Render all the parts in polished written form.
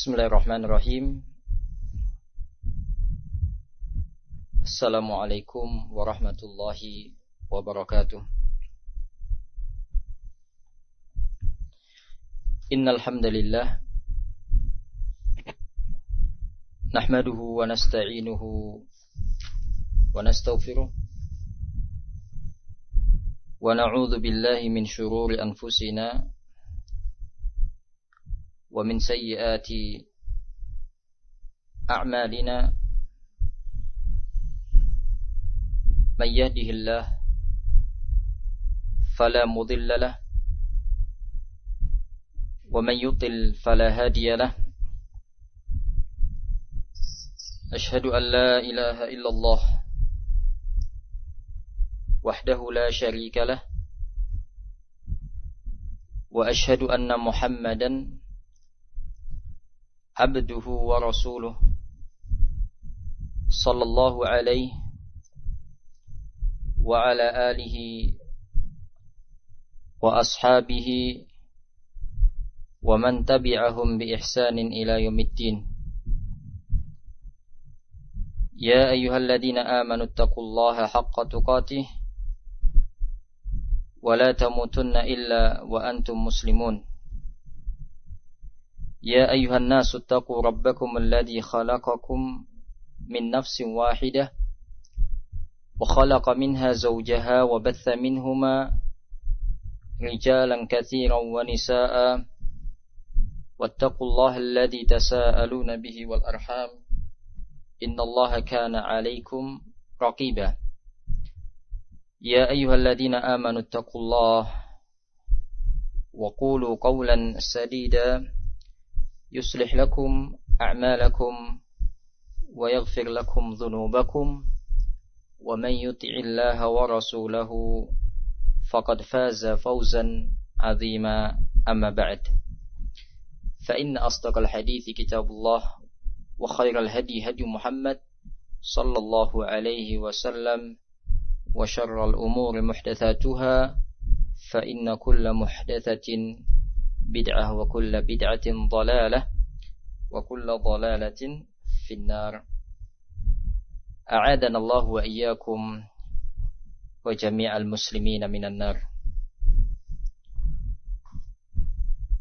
Bismillahirrahmanirrahim. Assalamualaikum warahmatullahi wabarakatuh. Innal hamdalillah nahmaduhu wa nasta'inuhu wa nastaghfiruh wa na'udzu billahi min shururi anfusina wa min sayyiati a'malina. Man yahdihillahu fala mudilla lahu wa man yudlil fala hadiya lahu. Ashhadu an la ilaha illallah wahdahu la syarika lah wa ashhadu anna Muhammadan abduhu wa rasuluh sallallahu alaihi wa ala alihi wa ashabihi wa man tabi'ahum bi ihsanin ila yaumiddin. Ya ayyuhalladzina amanu taqullaha haqqa tuqatih wa la tamutunna illa wa antum muslimun. Ya ayyuhan nasu taqu rabbakum alladzi khalaqakum min nafsin wahidah wa khalaqa minha zawjaha wa batha minhuma rijalan katsiran wa nisaa'a wattaqullaha alladzi tasaaluna bihi wal arham innallaha kana 'alaikum raqiba. Ya ayyuhalladzina amanu taqullaha wa qulu qawlan sadida yuslih lakum a'malakum wa yaghfir lakum dhunubakum wa man yuti'illaha wa rasulahu faqad faza fawzan 'azima. Amma ba'd, fa inna asdaqal hadithi kitabullah wa khairal hadi hadi Muhammad sallallahu alaihi wasallam wa syarral umuri muhdatsatuha fa inna kulla muhdatsatin bid'ah wa kulla bid'atin dhalalah wa kulla dhalalatin finnar. A'adana Allah wa iyyakum wa jami'al muslimina minan nar.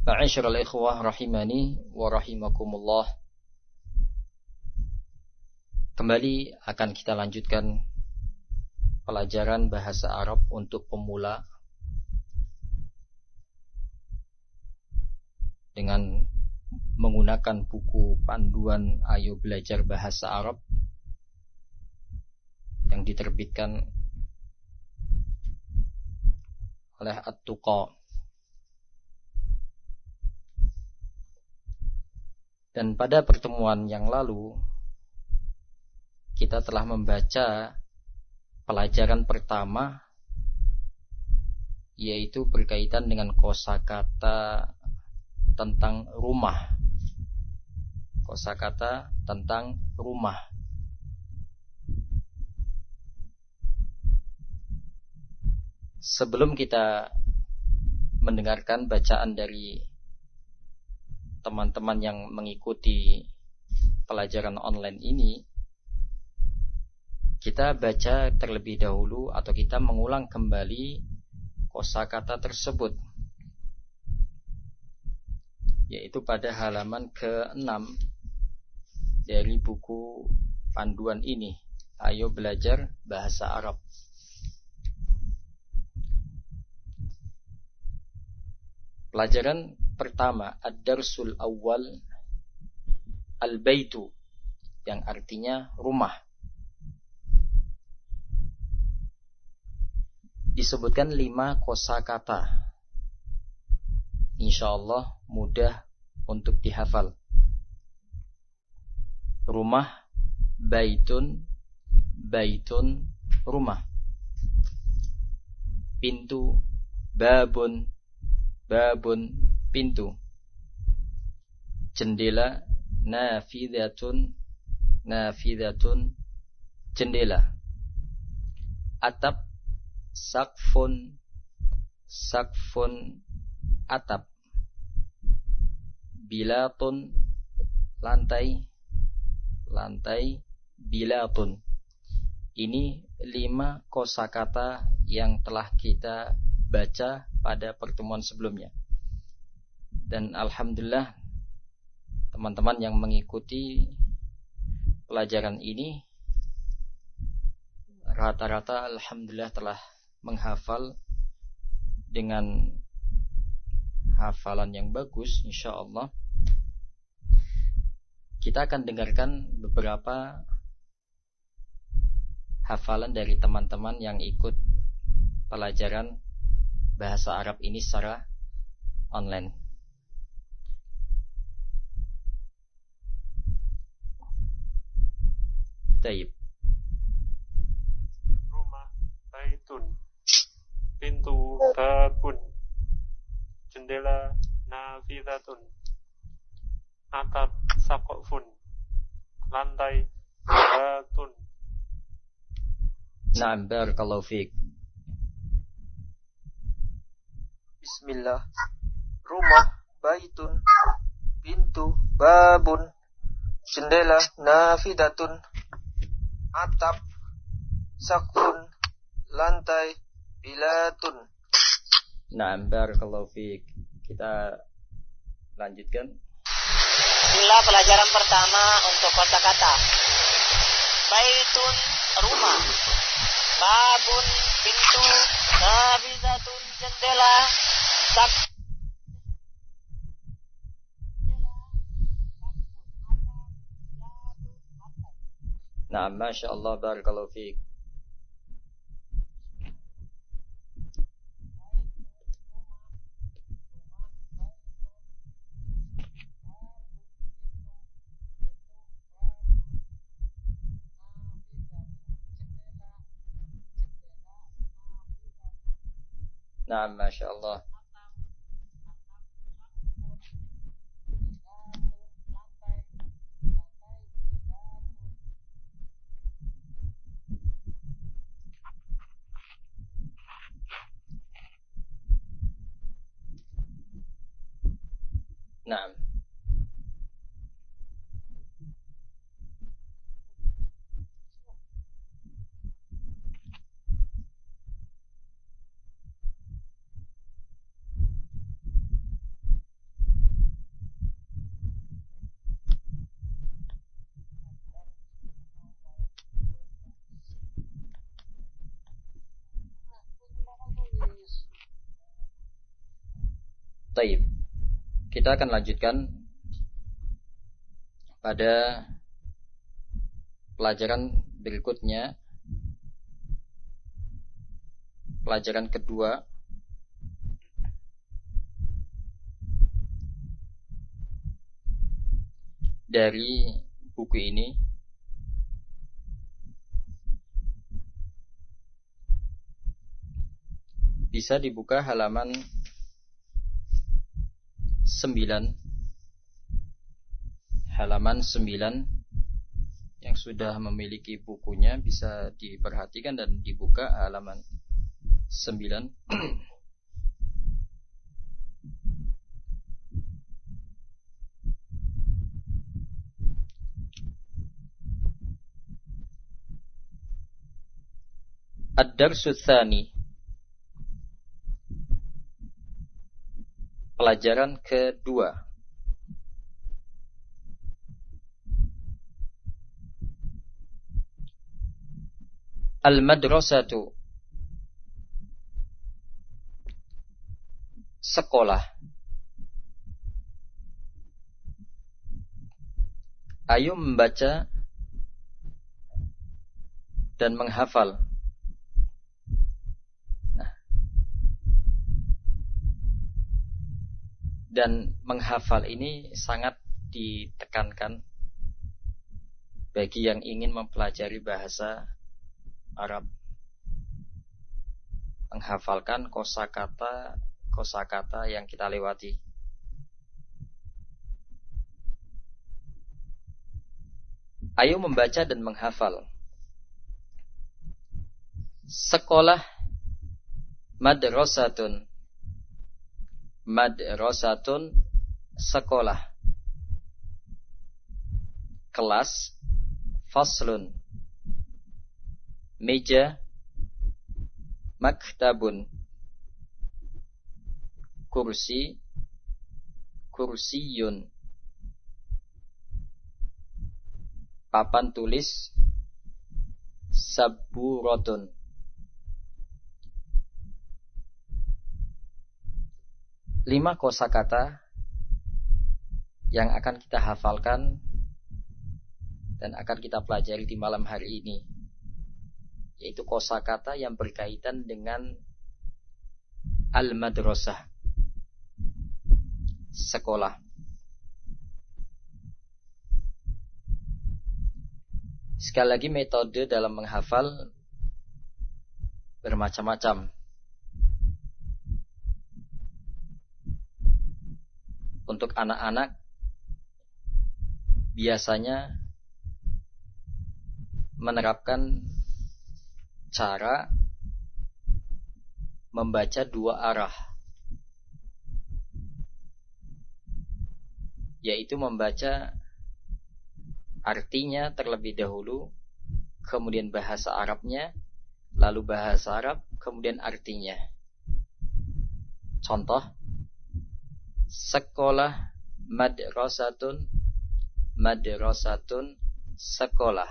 Ma'asyiral ikhwah rahimani wa rahimakumullah. Kembali akan kita lanjutkan pelajaran bahasa Arab untuk pemula dengan menggunakan buku panduan Ayo Belajar Bahasa Arab yang diterbitkan oleh At-Tuqa. Dan pada pertemuan yang lalu kita telah membaca pelajaran pertama, yaitu berkaitan dengan kosakata tentang rumah. Kosakata tentang rumah. Sebelum kita mendengarkan bacaan dari teman-teman yang mengikuti pelajaran online ini, kita baca terlebih dahulu atau kita mengulang kembali kosakata tersebut, yaitu pada halaman ke-6 dari buku panduan ini, Ayo Belajar Bahasa Arab. Pelajaran pertama, Ad-Darsul Awwal, Al-Baitu, yang artinya rumah. Disebutkan 5 kosakata. Insyaallah mudah untuk dihafal. Rumah, baitun, baitun, rumah. Pintu, babun, babun, pintu. Jendela, nafidatun, nafidatun, jendela. Atap, sakfun, sakfun, atap. Bilatun, lantai bilatun. Ini 5 kosakata yang telah kita baca pada pertemuan sebelumnya. Dan alhamdulillah teman-teman yang mengikuti pelajaran ini rata-rata alhamdulillah telah menghafal dengan hafalan yang bagus, insyaallah. Kita akan dengarkan beberapa hafalan dari teman-teman yang ikut pelajaran bahasa Arab ini secara online. Taib. Rumah, baitun, pintu, babun, jendela, nafidatun, atap, saqafun, lantai, batun. Na'am, barakallahu fiik. Bismillah. Rumah, baitun, pintu, babun, jendela, nafidatun, atap, saqfun, lantai, bilatun. Na'am, barakallahu fiik. Kita lanjutkan. Inilah pelajaran pertama untuk kosakata. Baitun, rumah. Babun, pintu. Nafidatun, jendela. Nah, Masya Allah, barakallahu fiik. Nah, Masya Allah. Nah, Taib. Kita akan lanjutkan pada pelajaran berikutnya, pelajaran kedua dari buku ini. Bisa dibuka halaman 9, halaman 9. Yang sudah memiliki bukunya bisa diperhatikan dan dibuka halaman 9. Ad-Darsu Tsani, pelajaran kedua. Al-madrasatu, sekolah. Ayo membaca dan menghafal. Dan menghafal ini sangat ditekankan bagi yang ingin mempelajari bahasa Arab. Menghafalkan kosakata yang kita lewati. Ayo membaca dan menghafal. Sekolah, madrasatun. Madrasatun, sekolah. kelas, faslun, meja, maktabun, kursi, kursiyun, papan tulis, saburatun. Lima kosakata yang akan kita hafalkan dan akan kita pelajari di malam hari ini, yaitu kosakata yang berkaitan dengan al-madrasah, sekolah. Sekali lagi, metode dalam menghafal bermacam-macam. Untuk anak-anak biasanya menerapkan cara membaca dua arah, yaitu membaca artinya terlebih dahulu, kemudian bahasa Arabnya, lalu bahasa Arab, kemudian artinya. Contoh, sekolah, madrasatun, madrasatun, sekolah.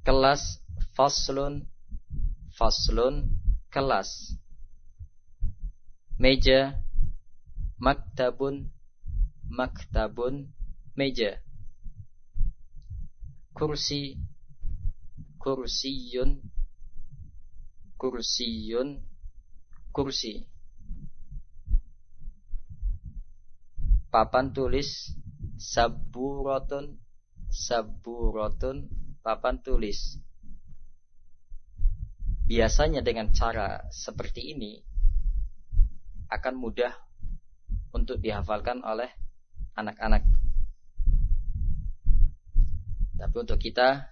Kelas, faslun, faslun, kelas. Meja, maktabun, maktabun, meja. Kursi, kursiyun, kursiyun, kursi. Papan tulis, saburatun, saburatun, papan tulis. Biasanya dengan cara seperti ini akan mudah untuk dihafalkan oleh anak-anak. Tapi untuk kita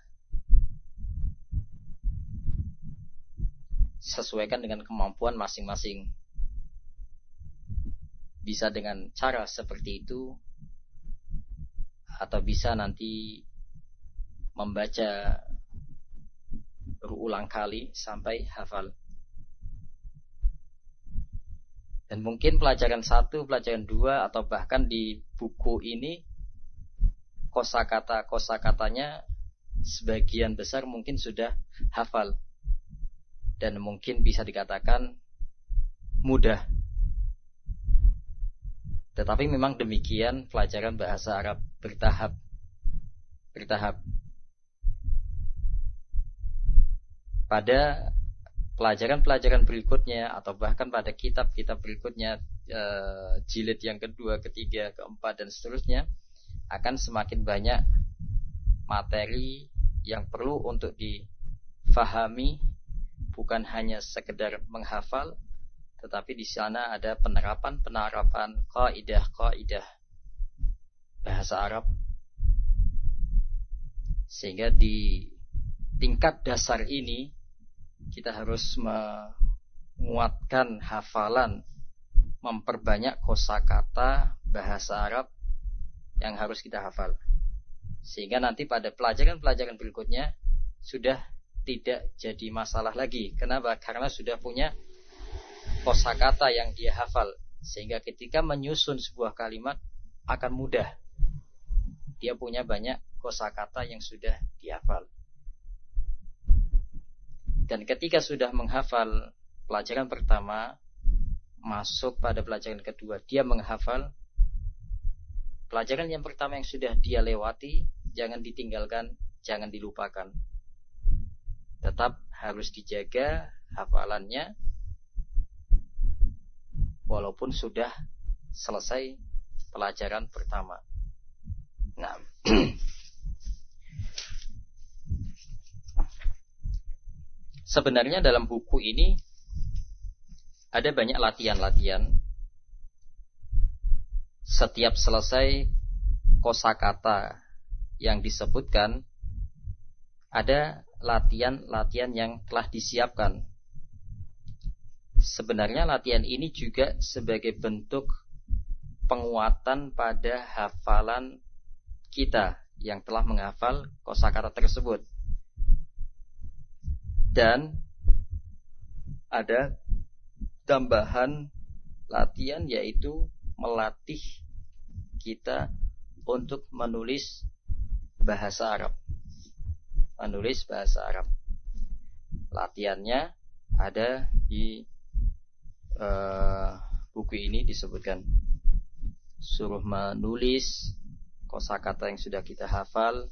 sesuaikan dengan kemampuan masing-masing. Bisa dengan cara seperti itu, atau bisa nanti membaca berulang kali sampai hafal. Dan mungkin pelajaran 1, pelajaran 2, atau bahkan di buku ini kosakatanya sebagian besar mungkin sudah hafal. Dan mungkin bisa dikatakan mudah. Tetapi memang demikian pelajaran bahasa Arab, bertahap. Pada pelajaran-pelajaran berikutnya, atau bahkan pada kitab-kitab berikutnya, jilid yang kedua, ketiga, keempat, dan seterusnya, akan semakin banyak materi yang perlu untuk difahami, bukan hanya sekedar menghafal, tetapi di sana ada penerapan kaidah-kaidah bahasa Arab, sehingga di tingkat dasar ini kita harus menguatkan hafalan, memperbanyak kosakata bahasa Arab yang harus kita hafal, sehingga nanti pada pelajaran-pelajaran berikutnya sudah tidak jadi masalah lagi. Kenapa? Karena sudah punya kosakata yang dia hafal, sehingga ketika menyusun sebuah kalimat akan mudah. Dia punya banyak kosakata yang sudah dihafal. Dan ketika sudah menghafal pelajaran pertama, masuk pada pelajaran kedua, dia menghafal pelajaran yang pertama yang sudah dia lewati, jangan ditinggalkan, jangan dilupakan. Tetap harus dijaga hafalannya, walaupun sudah selesai pelajaran pertama. Nah, sebenarnya dalam buku ini ada banyak latihan-latihan. Setiap selesai kosakata yang disebutkan, ada latihan-latihan yang telah disiapkan. Sebenarnya latihan ini juga sebagai bentuk penguatan pada hafalan kita yang telah menghafal kosakata tersebut. Dan ada tambahan latihan, yaitu melatih kita untuk menulis bahasa Arab. Menulis bahasa Arab. Latihannya ada di buku ini disebutkan. Suruh menulis kosakata yang sudah kita hafal,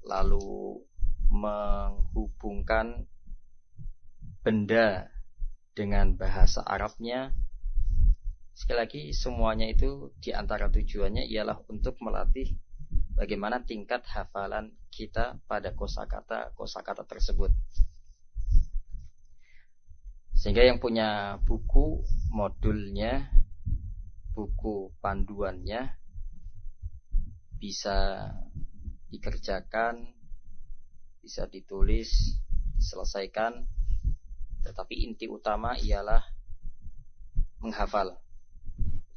lalu menghubungkan benda dengan bahasa Arabnya. Sekali lagi, semuanya itu diantara tujuannya ialah untuk melatih bagaimana tingkat hafalan kita pada kosakata tersebut. Sehingga yang punya buku modulnya, buku panduannya, bisa dikerjakan, bisa ditulis, diselesaikan. Tetapi inti utama ialah menghafal.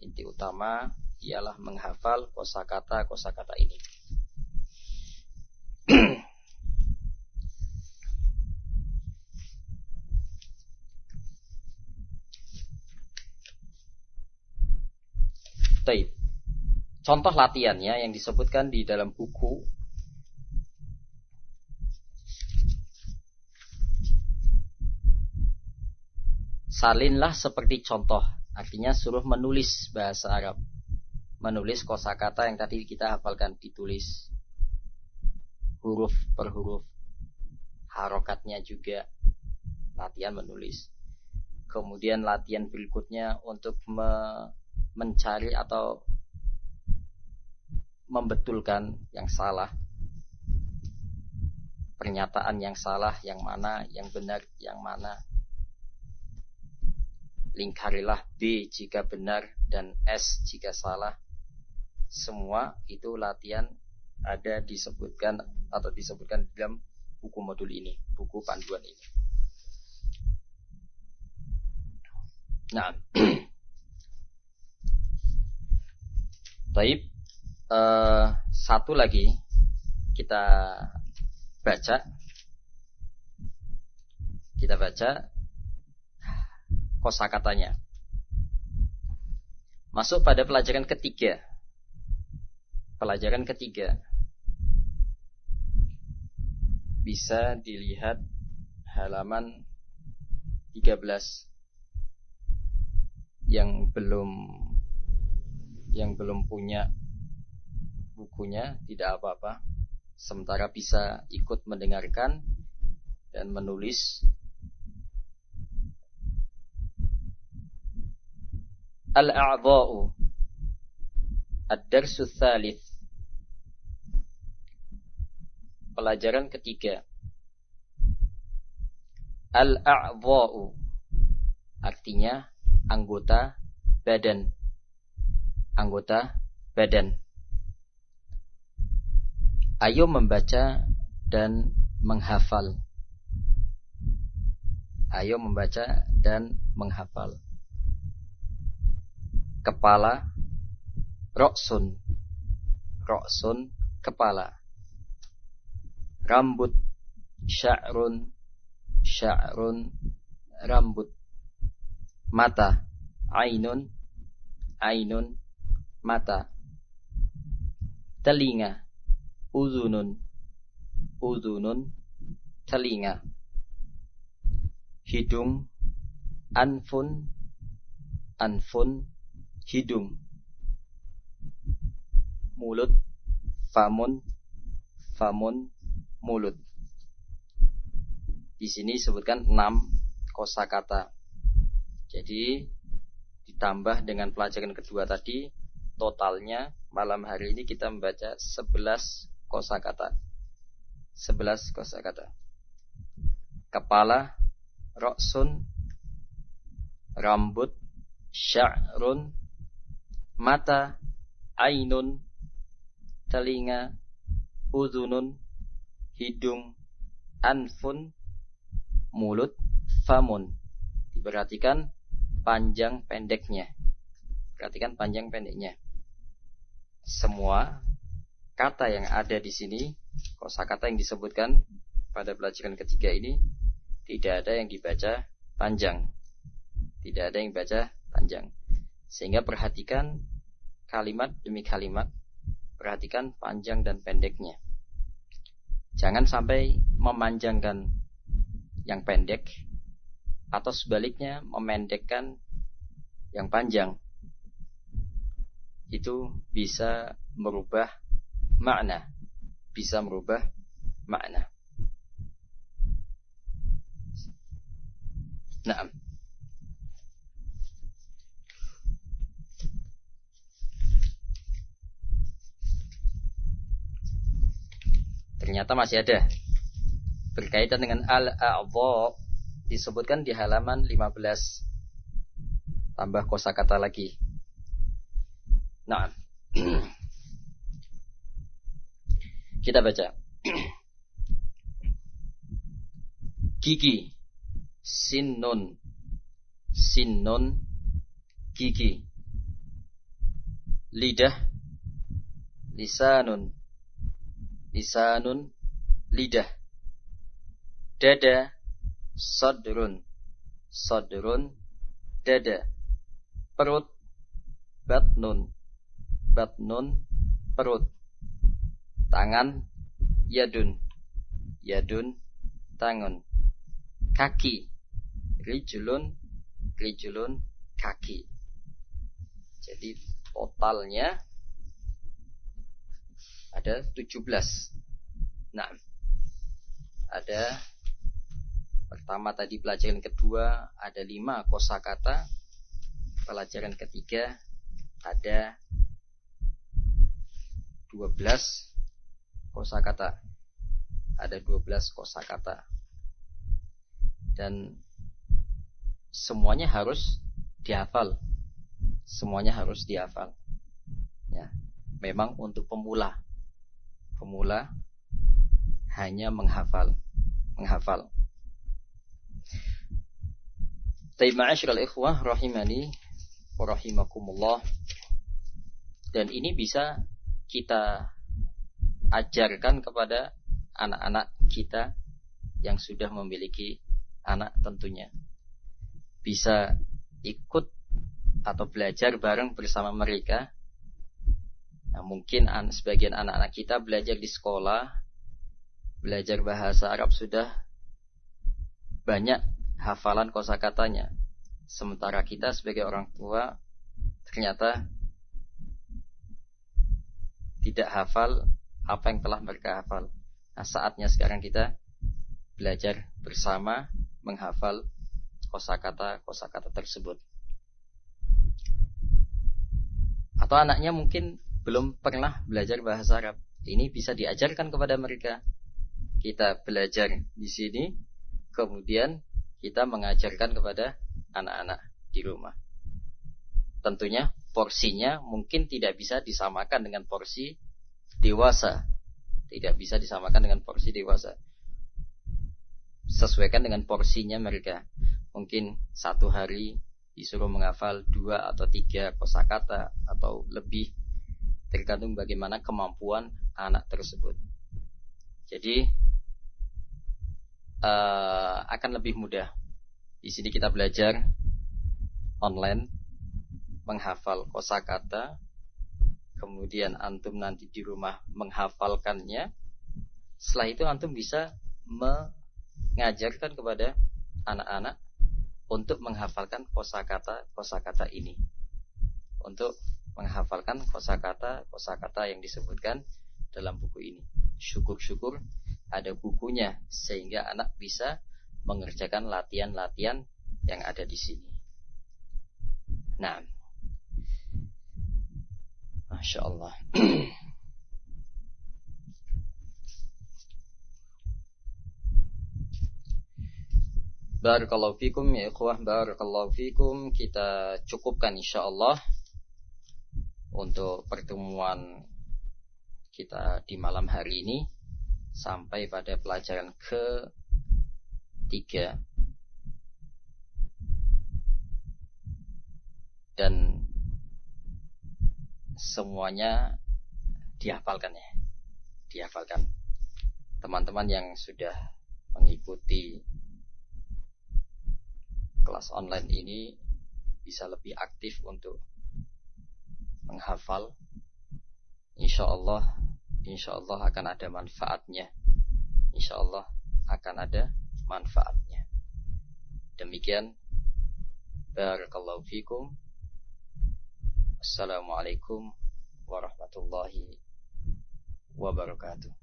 Inti utama ialah menghafal kosakata ini. Baik. Contoh latihannya yang disebutkan di dalam buku. Salinlah seperti contoh. Artinya suruh menulis bahasa Arab. Menulis kosakata yang tadi kita hafalkan, ditulis huruf per huruf. Harokatnya juga. Latihan menulis. Kemudian latihan berikutnya untuk mencari atau membetulkan yang salah, pernyataan yang salah yang mana, yang benar yang mana. Lingkarilah B jika benar dan S jika salah. Semua itu latihan ada disebutkan dalam buku modul ini, buku panduan ini. Nah, baik. Satu lagi kita baca kosakatanya. Masuk pada pelajaran ketiga. Pelajaran ketiga bisa dilihat halaman 13. Yang belum punya bukunya tidak apa-apa, sementara bisa ikut mendengarkan dan menulis. Al-a'dha'u ad-darsu tsalits. Pelajaran ketiga. Al-a'dha'u artinya anggota badan. Anggota badan. Ayo membaca dan menghafal. Ayo membaca dan menghafal. Kepala, roksun. Roksun, kepala. Rambut, sya'run. Sya'run, rambut. Mata, ainun. Ainun, mata. Telinga, uzunun. Uzunun, telinga. Hidung, anfun. Anfun, hidung. Mulut, famun. Famun, mulut. Di sini disebutkan 6 kosakata. Jadi ditambah dengan pelajaran kedua tadi, totalnya malam hari ini kita membaca 11 kosakata. 11 kosakata. Kepala, roksun. Rambut, sya'run. Mata, ainun. Telinga, uzunun. Hidung, anfun. Mulut, famun. Diperhatikan panjang pendeknya. Perhatikan panjang pendeknya. Semua kata yang ada di sini, kosakata yang disebutkan pada pelajaran ketiga ini, tidak ada yang dibaca panjang. Tidak ada yang dibaca panjang. Sehingga perhatikan kalimat demi kalimat. Perhatikan panjang dan pendeknya. Jangan sampai memanjangkan yang pendek atau sebaliknya memendekkan yang panjang. Itu bisa merubah makna. Bisa merubah makna. Naam. Ternyata masih ada berkaitan dengan al-a'dha, disebutkan di halaman 15. Tambah kosakata lagi. Nah, kita baca. Gigi, sinnun, sinnun, gigi. Lidah, lisanun, lisanun, lidah. Dada, sadrun, sadrun, dada. Perut, batnun, batnun, perut. Tangan, yadun, yadun, tangan. Kaki, rijlun, rijlun, kaki. Jadi totalnya ada 17. Nah, ada pertama tadi pelajaran kedua ada 5 kosakata. Pelajaran ketiga ada 12 kosakata. Ada 12 kosakata. Dan semuanya harus dihafal. Semuanya harus dihafal. Ya, memang untuk pemula. Pemula hanya menghafal. Menghafal. Taib ma'asyiral ikhwah rahimani wa rahimakumullah. Dan ini bisa kita ajarkan kepada anak-anak kita yang sudah memiliki anak tentunya. Bisa ikut atau belajar bareng bersama mereka. Nah, mungkin sebagian anak-anak kita belajar di sekolah, belajar bahasa Arab sudah banyak hafalan kosakatanya. Sementara kita sebagai orang tua ternyata tidak hafal apa yang telah mereka hafal. Nah, saatnya sekarang kita belajar bersama menghafal kosakata tersebut. Atau anaknya mungkin belum pernah belajar bahasa Arab. Ini bisa diajarkan kepada mereka. Kita belajar di sini, kemudian kita mengajarkan kepada anak-anak di rumah. Tentunya porsinya mungkin tidak bisa disamakan dengan porsi dewasa. Tidak bisa disamakan dengan porsi dewasa. Sesuaikan dengan porsinya mereka. Mungkin satu hari disuruh menghafal 2 atau 3 kosakata atau lebih, tergantung bagaimana kemampuan anak tersebut. Jadi akan lebih mudah. Di sini kita belajar online menghafal kosakata, kemudian antum nanti di rumah menghafalkannya. Setelah itu antum bisa mengajarkan kepada anak-anak untuk menghafalkan kosakata ini, untuk menghafalkan kosakata yang disebutkan dalam buku ini. Syukur-syukur ada bukunya sehingga anak bisa mengerjakan latihan-latihan yang ada di sini. Nah, Masya Allah. Barakallahu fikum ya ikhwah, barakallahu fikum. Kita cukupkan insyaallah untuk pertemuan kita di malam hari ini sampai pada pelajaran ke-3. Dan semuanya dihafalkan ya. Dihafalkan. Teman-teman yang sudah mengikuti kelas online ini bisa lebih aktif untuk menghafal. Insyaallah akan ada manfaatnya. Insyaallah akan ada manfaatnya. Demikian. Barakallahu fikum. Assalamualaikum warahmatullahi wabarakatuh.